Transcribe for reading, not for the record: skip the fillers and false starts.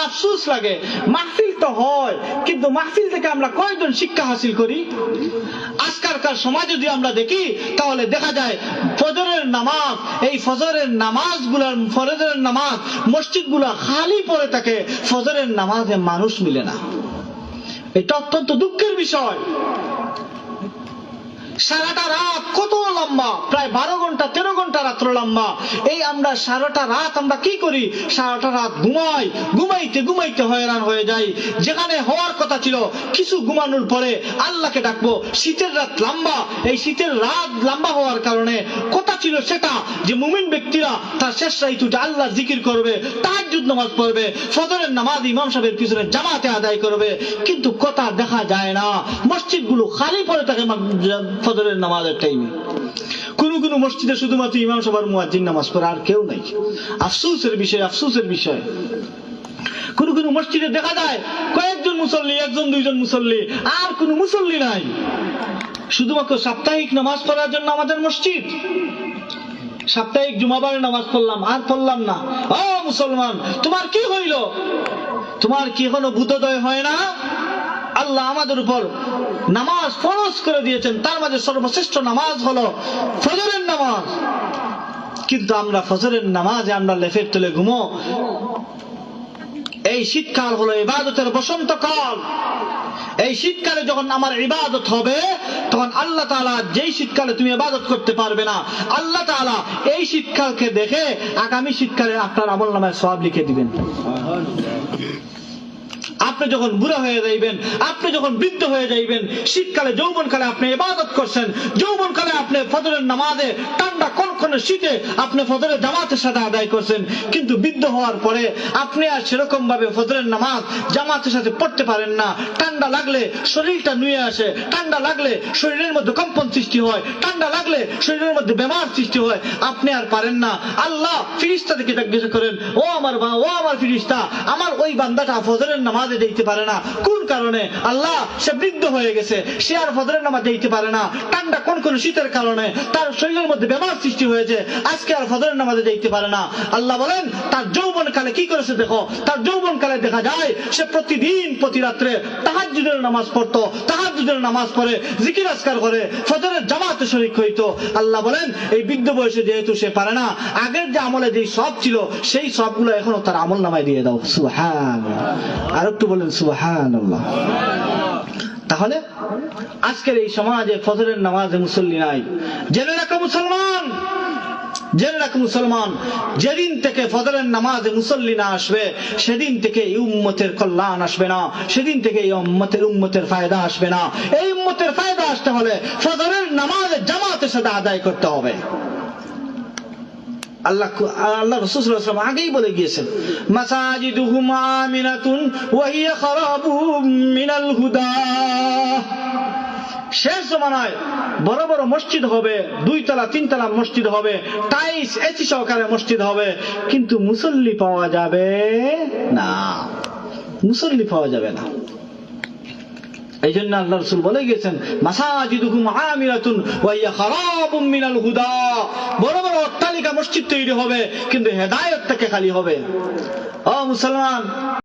আফসোস লাগে, মাহফিল তো হয় কিন্তু মাহফিল থেকে আমরা কয়জন শিক্ষা হাসিল করি? আজকালকার সমাজ যদি আমরা দেখি তাহলে দেখা যায় ফজরের নামাজ, এই ফজরের নামাজগুলার ফজরের নামাজ মসজিদগুলা খালি পড়ে থাকে, ফজরের নামাজে মানুষ মিলে না। এটা অত্যন্ত দুঃখের বিষয়। সারাটা রাত কত লম্বা, প্রায় 12 ঘন্টা 13 ঘন্টা রাত্র লম্বা। এই আমরা সারাটা রাত আমরা কি করি? সারাটা রাত ঘুমাই, ঘুমাইতে ঘুমাইতে হয়রান হয়ে যাই। যেখানে হওয়ার কথা ছিল কিছু ঘুমানোর পরে আল্লাহকে ডাকবো, শীতের রাত লম্বা, এই শীতের রাত লম্বা হওয়ার কারণে কথা ছিল সেটা যে মুমিন ব্যক্তিরা তার শেষ রাইতে আল্লাহ জিকির করবে, তাহাজ্জুদ নামাজ পড়বে, ফজরের নামাজ ইমাম সাহেবের পিছনে জামাতে আদায় করবে। কিন্তু কথা দেখা যায় না, মসজিদগুলো খালি পড়ে থাকে ফজরের নামাজের টাইমে। কোন কোন মসজিদে শুধুমাত্র ইমাম সাহেব মুয়াজ্জিন নামাজ পড়ে, আর কেউ নাই। আফসোসের বিষয়, আফসোসের বিষয়। কোন কোন মসজিদে দেখা যায় কয়েকজন মুসল্লি, 1-2 মুসল্লি, আর কোন মুসল্লি নাই। শুধুমাত্র সাপ্তাহিক নামাজ পড়ার জন্য আমাদের মসজিদ। সাপ্তাহিক জুমাবারের নামাজ পড়লাম, আর পড়লাম না। ও মুসলমান, তোমার কি হইল? তোমার কি এখনো বোধোদয় হয় না? আল্লাহ আমাদের উপর নামাজ ফরজ করে দিয়েছেন, তার মাঝে সর্বশ্রেষ্ঠ নামাজ হলো ফজরের নামাজ। কিন্তু আমরা ফজরের নামাজে আমরা লেফের তলে ঘুমো। এই শীতকাল হলো ইবাদতের বসন্তকাল। এই শীতকালে যখন আমার ইবাদত হবে, তখন আল্লাহ তাআলা যেই শীতকালে তুমি ইবাদত করতে পারবে না, আল্লাহ তাআলা এই শীতকালকে দেখে আগামী শীতকালে আপনার আমলনামায় সওয়াব লিখে দিবেন। আপনি যখন বুড়া হয়ে যাইবেন, আপনি যখন বৃদ্ধ হয়ে যাইবেন, শীতকালে যৌবনকালে আপনি ইবাদত করছেন, যৌবনকালে আপনি ফজরের নামাজে ঠান্ডা কনকনে শীতে আপনি ফজরের জামাতের সাথে আদায় করছেন, কিন্তু বৃদ্ধ হওয়ার পরে আপনি আর সেরকম ভাবে ফজরের নামাজ জামাতের সাথে পড়তে পারেন না। ঠান্ডা লাগলে শরীরটা নুয়ে আসে, ঠান্ডা লাগলে শরীরের মধ্যে কম্পন সৃষ্টি হয়, ঠান্ডা লাগলে শরীরের মধ্যে বেমার সৃষ্টি হয়, আপনি আর পারেন না। আল্লাহ ফিরিস্তা থেকে জিজ্ঞাসা করেন, ও আমার ফিরিস্তা, আমার ওই বান্দাটা ফজরের নামাজে যেতে পারে না। কোন কারণে? আল্লাহ, সে বৃদ্ধ হয়ে গেছে, সে আর ফজরের নামাজ যেতে পারে না। ঠান্ডা কোন শীতের কারণে তার শরীরের মধ্যে বেমার সৃষ্টি হয়েছে, আজকে আর ফজরের নামাজে যেতে পারে না। আল্লাহ বলেন, তার যৌবনকালে কি করেছে দেখো। তার যৌবনকালে দেখা যায় সে প্রতিদিন প্রতি রাত্রে তাহাজ্জুদের নামাজ পড়তো, তাহাজ্জুদের নামাজ পড়ে জিকির আজকার করে, ফজরের জামাতে শরীক হইতো। আল্লাহ বলেন, এই বৃদ্ধ বয়সে যেহেতু সে পারে না, আগের যে আমলে যে সব ছিল সেই সবগুলো এখনো তার আমল নামায় দিয়ে দাও। সুবহানাল্লাহ। আর একটু বলেন সুবহানাল্লাহ। তাহলে আজকের এই সমাজে ফজরের নামাজে মুসল্লি নাই। জেনে রাখো মুসলমান, জেনে রাখো মুসলমান, যেদিন থেকে ফজরের নামাজে মুসল্লি না আসবে, সেদিন থেকে এই উম্মতের কল্যাণ আসবে না, সেদিন থেকে এই উম্মতের ফায়দা আসবে না। এই উম্মতের ফায়দা আসতে হলে ফজরের নামাজে জামাতের সাথে আদায় করতে হবে। আল্লাহ রাসূল সাল্লাল্লাহু আলাইহি ওয়াসাল্লাম আগেই বলে গিয়েছেন, মাসাজিদুহুম আমিনাতুন ওয়া হিয়া খারাবুম মিনাল হুদা। শেষ জমানায় বড় বড় মসজিদ হবে, 2 তলা 3 তলা মসজিদ হবে, টাইলস এসি সহকারে মসজিদ হবে, কিন্তু মুসল্লি পাওয়া যাবে না, মুসল্লি পাওয়া যাবে না। এই জন্য আল্লাহ রাসূল বলে গিয়েছেন, মাসাজিদুহুম আমিরাতুন ওয়া হিয়া খারাবুম মিনাল হুদা। বড় বড় অট্টালিকা মসজিদ তৈরি হবে, কিন্তু হেদায়েত থেকে খালি হবে। ও মুসলমান,